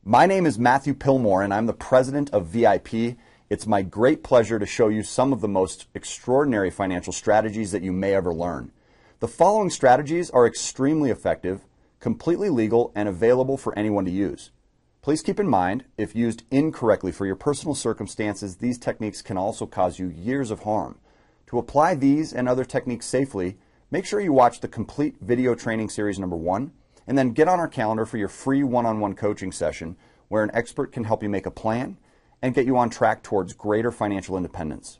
My name is Matthew Pillmore, and I'm the president of VIP. It's my great pleasure to show you some of the most extraordinary financial strategies that you may ever learn. The following strategies are extremely effective, completely legal, and available for anyone to use. Please keep in mind, if used incorrectly for your personal circumstances, these techniques can also cause you years of harm. To apply these and other techniques safely, make sure you watch the complete video training series number 1, and then get on our calendar for your free one-on-one coaching session where an expert can help you make a plan and get you on track towards greater financial independence.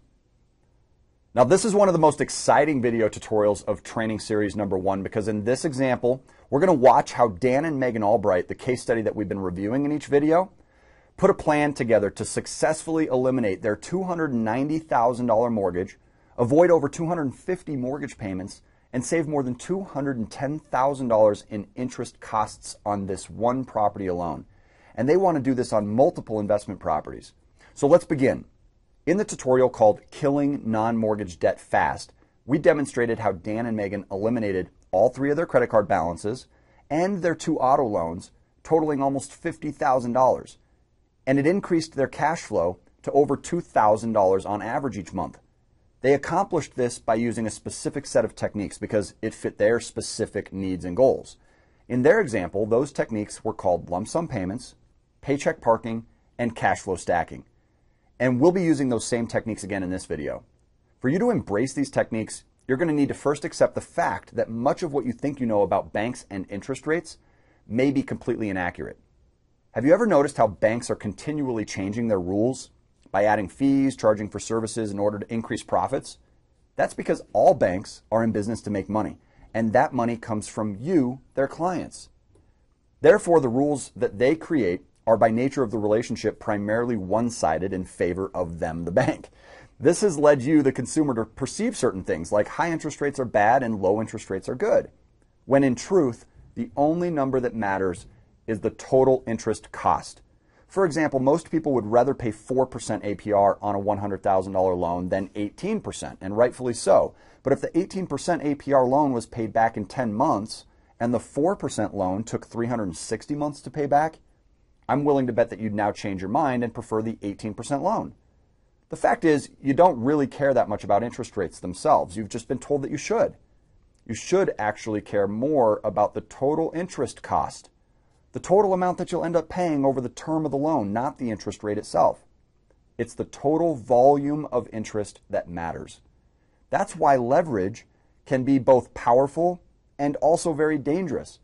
Now, this is one of the most exciting video tutorials of training series number 1 because in this example, we're going to watch how Dan and Megan Albright, the case study that we've been reviewing in each video, put a plan together to successfully eliminate their $290,000 mortgage, avoid over 250 mortgage payments, and save more than $210,000 in interest costs on this one property alone. And they want to do this on multiple investment properties. So let's begin. In the tutorial called Killing Non-Mortgage Debt Fast, we demonstrated how Dan and Megan eliminated all 3 of their credit card balances and their 2 auto loans, totaling almost $50,000. And it increased their cash flow to over $2,000 on average each month. They accomplished this by using a specific set of techniques because it fit their specific needs and goals. In their example, those techniques were called lump sum payments, paycheck parking, and cash flow stacking. And we'll be using those same techniques again in this video. For you to embrace these techniques, you're going to need to first accept the fact that much of what you think you know about banks and interest rates may be completely inaccurate. Have you ever noticed how banks are continually changing their rules by adding fees, charging for services in order to increase profits? That's because all banks are in business to make money, and that money comes from you, their clients. Therefore, the rules that they create are by nature of the relationship primarily one-sided in favor of them, the bank. This has led you, the consumer, to perceive certain things like high interest rates are bad and low interest rates are good, when in truth, the only number that matters is the total interest cost. For example, most people would rather pay 4% APR on a $100,000 loan than 18%, and rightfully so. But if the 18% APR loan was paid back in 10 months and the 4% loan took 360 months to pay back, I'm willing to bet that you'd now change your mind and prefer the 18% loan. The fact is, you don't really care that much about interest rates themselves. You've just been told that you should. You should actually care more about the total interest cost, the total amount that you'll end up paying over the term of the loan, not the interest rate itself. It's the total volume of interest that matters. That's why leverage can be both powerful and also very dangerous.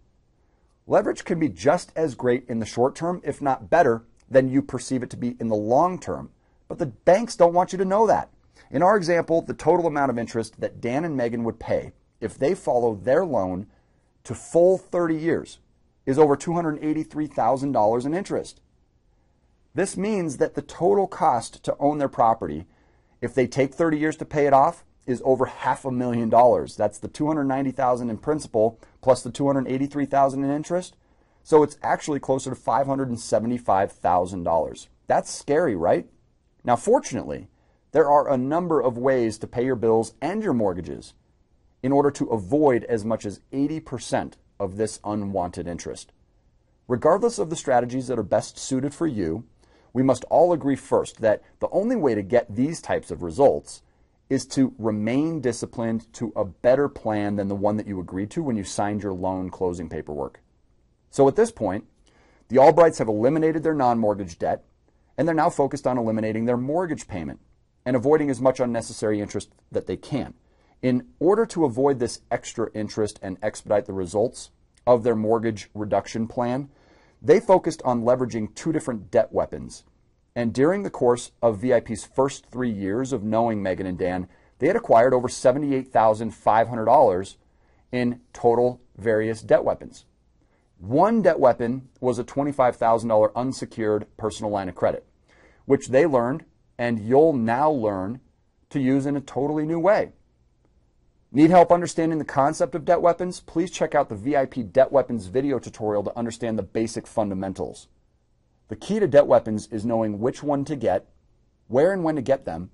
Leverage can be just as great in the short term, if not better, than you perceive it to be in the long term. But the banks don't want you to know that. In our example, the total amount of interest that Dan and Megan would pay if they follow their loan to full 30 years is over $283,000 in interest. This means that the total cost to own their property, if they take 30 years to pay it off, is over $500,000. That's the $290,000 in principal plus the $283,000 in interest. So it's actually closer to $575,000. That's scary, right? Now, fortunately, there are a number of ways to pay your bills and your mortgages in order to avoid as much as 80% of this unwanted interest. Regardless of the strategies that are best suited for you, we must all agree first that the only way to get these types of results is to remain disciplined to a better plan than the one that you agreed to when you signed your loan closing paperwork. So at this point, the Albrights have eliminated their non-mortgage debt, and they're now focused on eliminating their mortgage payment and avoiding as much unnecessary interest that they can. In order to avoid this extra interest and expedite the results of their mortgage reduction plan, they focused on leveraging 2 different debt weapons. And during the course of VIP's first 3 years of knowing Megan and Dan, they had acquired over $78,500 in total various debt weapons. One debt weapon was a $25,000 unsecured personal line of credit, which they learned, and you'll now learn, to use in a totally new way. Need help understanding the concept of debt weapons? Please check out the VIP Debt Weapons video tutorial to understand the basic fundamentals. The key to debt weapons is knowing which one to get, where and when to get them,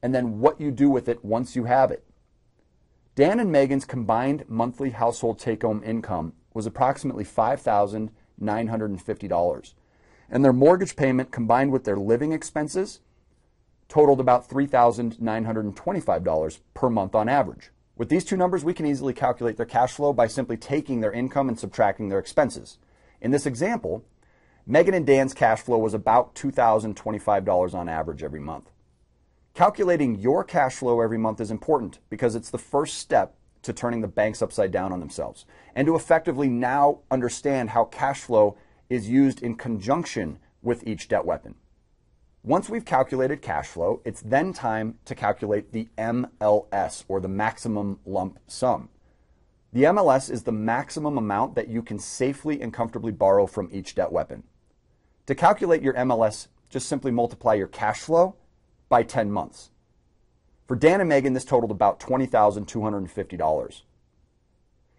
and then what you do with it once you have it. Dan and Megan's combined monthly household take-home income was approximately $5,950. And their mortgage payment combined with their living expenses totaled about $3,925 per month on average. With these two numbers, we can easily calculate their cash flow by simply taking their income and subtracting their expenses. In this example, Megan and Dan's cash flow was about $2,025 on average every month. Calculating your cash flow every month is important because it's the first step to turning the banks upside down on themselves and to effectively now understand how cash flow is used in conjunction with each debt weapon. Once we've calculated cash flow, it's then time to calculate the MLS, or the maximum lump sum. The MLS is the maximum amount that you can safely and comfortably borrow from each debt weapon. To calculate your MLS, just simply multiply your cash flow by 10 months. For Dan and Megan, this totaled about $20,250.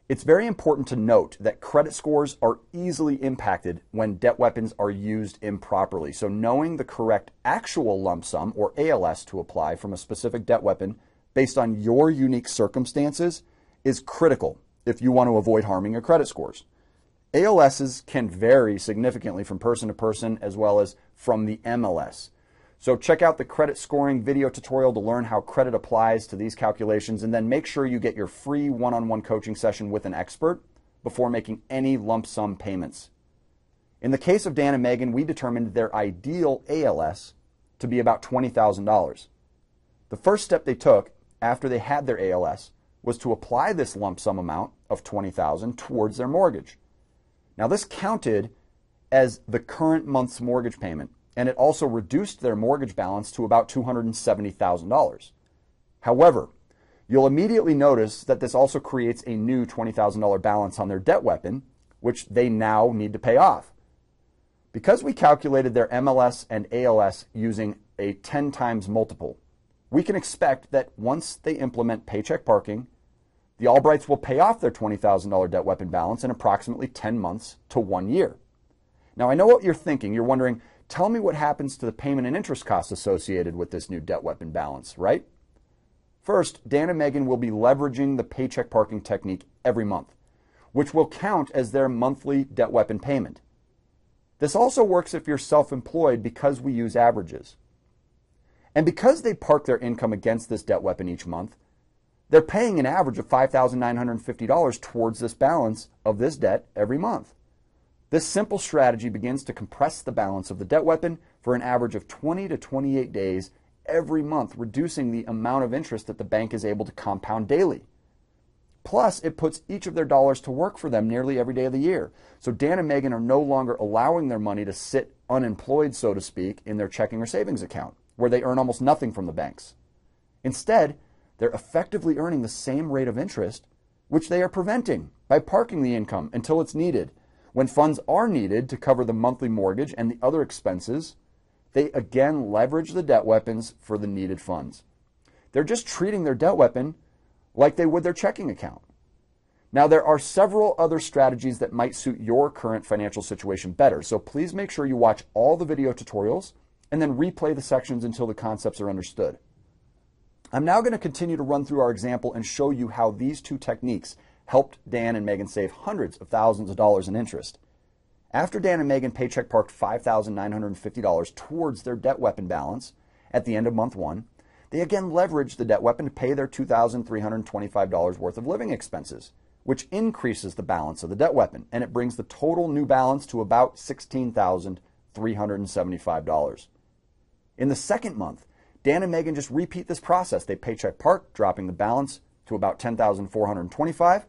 It's very important to note that credit scores are easily impacted when debt weapons are used improperly. So knowing the correct actual lump sum, or ALS, to apply from a specific debt weapon based on your unique circumstances is critical if you want to avoid harming your credit scores. ALSs can vary significantly from person to person as well as from the MLS. So check out the credit scoring video tutorial to learn how credit applies to these calculations, and then make sure you get your free one-on-one coaching session with an expert before making any lump sum payments. In the case of Dan and Megan, we determined their ideal ALS to be about $20,000. The first step they took after they had their ALS was to apply this lump sum amount of $20,000 towards their mortgage. Now this counted as the current month's mortgage payment, and it also reduced their mortgage balance to about $270,000. However, you'll immediately notice that this also creates a new $20,000 balance on their debt weapon, which they now need to pay off. Because we calculated their MLS and ALS using a 10 times multiple, we can expect that once they implement paycheck parking, the Albrights will pay off their $20,000 debt weapon balance in approximately 10 months to 1 year. Now, I know what you're thinking. You're wondering, tell me what happens to the payment and interest costs associated with this new debt weapon balance, right? First, Dan and Megan will be leveraging the paycheck parking technique every month, which will count as their monthly debt weapon payment. This also works if you're self-employed because we use averages. And because they park their income against this debt weapon each month, they're paying an average of $5,950 towards this balance of this debt every month. This simple strategy begins to compress the balance of the debt weapon for an average of 20 to 28 days every month, reducing the amount of interest that the bank is able to compound daily. Plus, it puts each of their dollars to work for them nearly every day of the year. So Dan and Megan are no longer allowing their money to sit unemployed, so to speak, in their checking or savings account, where they earn almost nothing from the banks. Instead, they're effectively earning the same rate of interest, which they are preventing by parking the income until it's needed. When funds are needed to cover the monthly mortgage and the other expenses, they again leverage the debt weapons for the needed funds. They're just treating their debt weapon like they would their checking account. Now, there are several other strategies that might suit your current financial situation better, so please make sure you watch all the video tutorials and then replay the sections until the concepts are understood. I'm now going to continue to run through our example and show you how these two techniques helped Dan and Megan save hundreds of thousands of dollars in interest. After Dan and Megan paycheck parked $5,950 towards their debt weapon balance at the end of month one, they again leveraged the debt weapon to pay their $2,325 worth of living expenses, which increases the balance of the debt weapon, and it brings the total new balance to about $16,375. In the second month, Dan and Megan just repeat this process. They paycheck park, dropping the balance to about $10,425,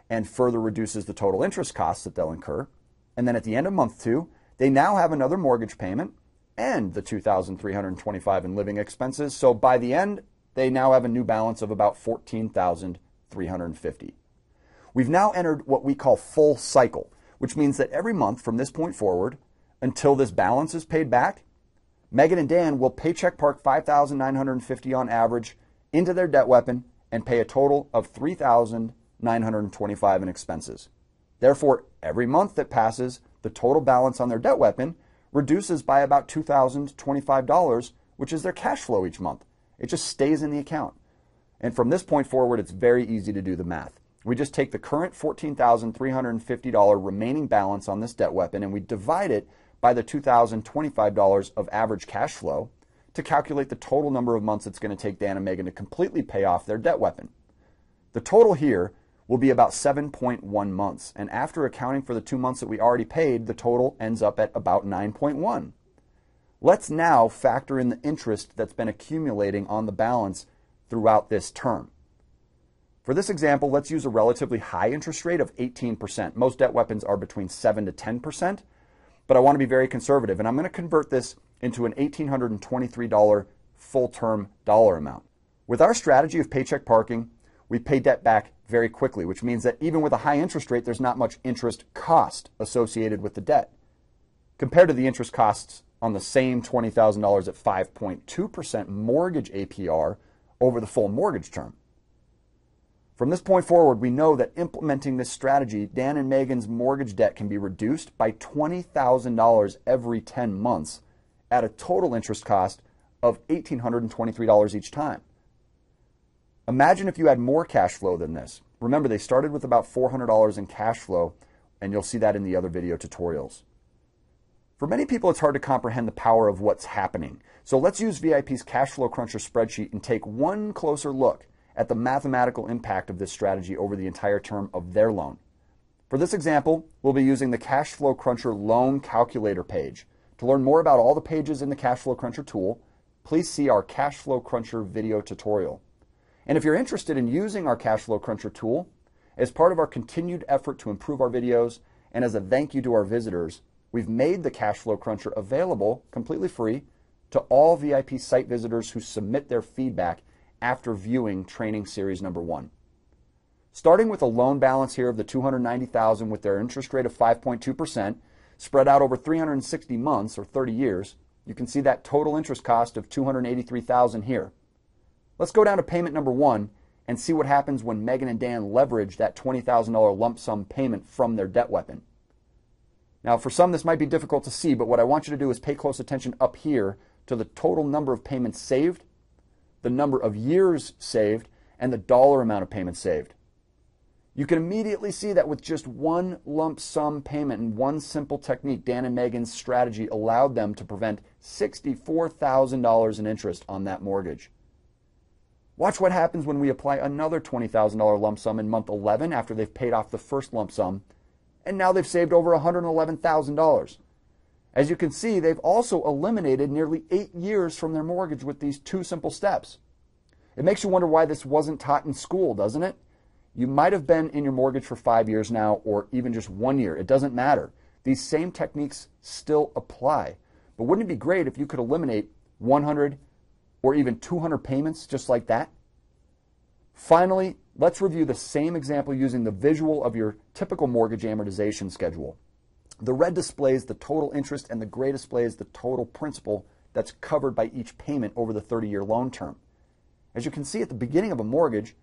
and further reduces the total interest costs that they'll incur. And then at the end of month two, they now have another mortgage payment and the $2,325 in living expenses. So by the end, they now have a new balance of about $14,350. We've now entered what we call full cycle, which means that every month from this point forward, until this balance is paid back, Megan and Dan will paycheck park $5,950 on average into their debt weapon and pay a total of $3,925 in expenses. Therefore, every month that passes, the total balance on their debt weapon reduces by about $2,025, which is their cash flow each month. It just stays in the account. And from this point forward, it's very easy to do the math. We just take the current $14,350 remaining balance on this debt weapon and we divide it by the $2,025 of average cash flow to calculate the total number of months it's going to take Dan and Megan to completely pay off their debt weapon. The total here will be about 7.1 months, and after accounting for the 2 months that we already paid, the total ends up at about 9.1. Let's now factor in the interest that's been accumulating on the balance throughout this term. For this example, let's use a relatively high interest rate of 18%. Most debt weapons are between 7 to 10%, but I want to be very conservative, and I'm going to convert this into an $1,823 full-term dollar amount. With our strategy of paycheck parking, we pay debt back very quickly, which means that even with a high interest rate, there's not much interest cost associated with the debt. Compared to the interest costs on the same $20,000 at 5.2% mortgage APR over the full mortgage term. From this point forward, we know that implementing this strategy, Dan and Megan's mortgage debt can be reduced by $20,000 every 10 months at a total interest cost of $1,823 each time. Imagine if you had more cash flow than this. Remember, they started with about $400 in cash flow, and you'll see that in the other video tutorials. For many people, it's hard to comprehend the power of what's happening. So let's use VIP's Cash Flow Cruncher spreadsheet and take one closer look at the mathematical impact of this strategy over the entire term of their loan. For this example, we'll be using the Cash Flow Cruncher loan calculator page. To learn more about all the pages in the Cash Flow Cruncher tool, please see our Cash Flow Cruncher video tutorial. And if you're interested in using our Cash Flow Cruncher tool, as part of our continued effort to improve our videos and as a thank you to our visitors, we've made the Cash Flow Cruncher available completely free to all VIP site visitors who submit their feedback after viewing training series number 1. Starting with a loan balance here of the $290,000 with their interest rate of 5.2%, spread out over 360 months or 30 years, you can see that total interest cost of $283,000 here. Let's go down to payment number 1 and see what happens when Megan and Dan leverage that $20,000 lump sum payment from their debt weapon. Now, for some, this might be difficult to see, but what I want you to do is pay close attention up here to the total number of payments saved, the number of years saved, and the dollar amount of payments saved. You can immediately see that with just one lump sum payment and one simple technique, Dan and Megan's strategy allowed them to prevent $64,000 in interest on that mortgage. Watch what happens when we apply another $20,000 lump sum in month 11 after they've paid off the first lump sum, and now they've saved over $111,000. As you can see, they've also eliminated nearly 8 years from their mortgage with these two simple steps. It makes you wonder why this wasn't taught in school, doesn't it? You might have been in your mortgage for 5 years now, or even just 1 year. It doesn't matter. These same techniques still apply. But wouldn't it be great if you could eliminate 100 or even 200 payments just like that? Finally, let's review the same example using the visual of your typical mortgage amortization schedule. The red displays the total interest and the gray displays the total principal that's covered by each payment over the 30-year loan term. As you can see at the beginning of a mortgage,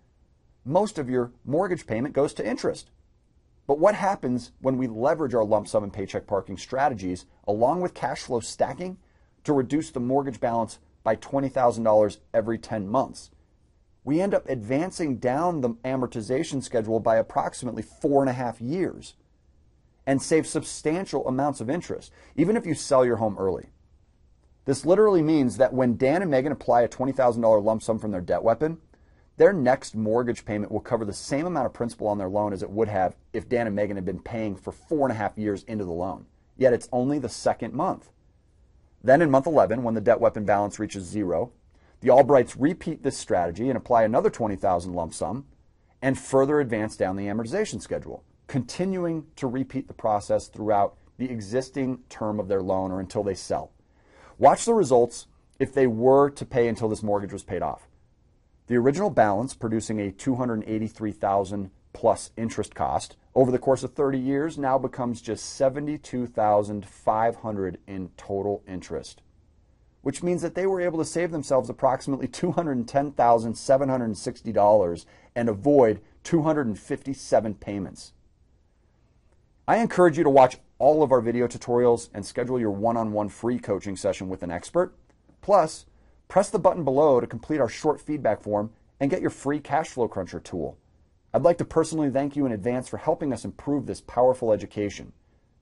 most of your mortgage payment goes to interest. But what happens when we leverage our lump sum and paycheck parking strategies along with cash flow stacking to reduce the mortgage balance by $20,000 every 10 months? We end up advancing down the amortization schedule by approximately 4.5 years and save substantial amounts of interest, even if you sell your home early. This literally means that when Dan and Megan apply a $20,000 lump sum from their debt weapon, their next mortgage payment will cover the same amount of principal on their loan as it would have if Dan and Megan had been paying for 4.5 years into the loan. Yet it's only the second month. Then in month 11, when the debt weapon balance reaches 0, the Albrights repeat this strategy and apply another $20,000 lump sum and further advance down the amortization schedule, continuing to repeat the process throughout the existing term of their loan or until they sell. Watch the results if they were to pay until this mortgage was paid off. The original balance, producing a $283,000 plus interest cost over the course of 30 years, now becomes just $72,500 in total interest, which means that they were able to save themselves approximately $210,760 and avoid 257 payments. I encourage you to watch all of our video tutorials and schedule your one-on-one free coaching session with an expert. Plus, press the button below to complete our short feedback form and get your free Cash Flow Cruncher tool. I'd like to personally thank you in advance for helping us improve this powerful education.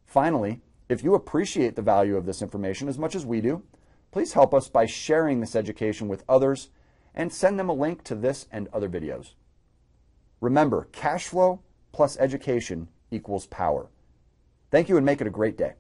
Finally, If you appreciate the value of this information as much as we do, please help us by sharing this education with others and send them a link to this and other videos. Remember, cash flow plus education equals power. Thank you and make it a great day.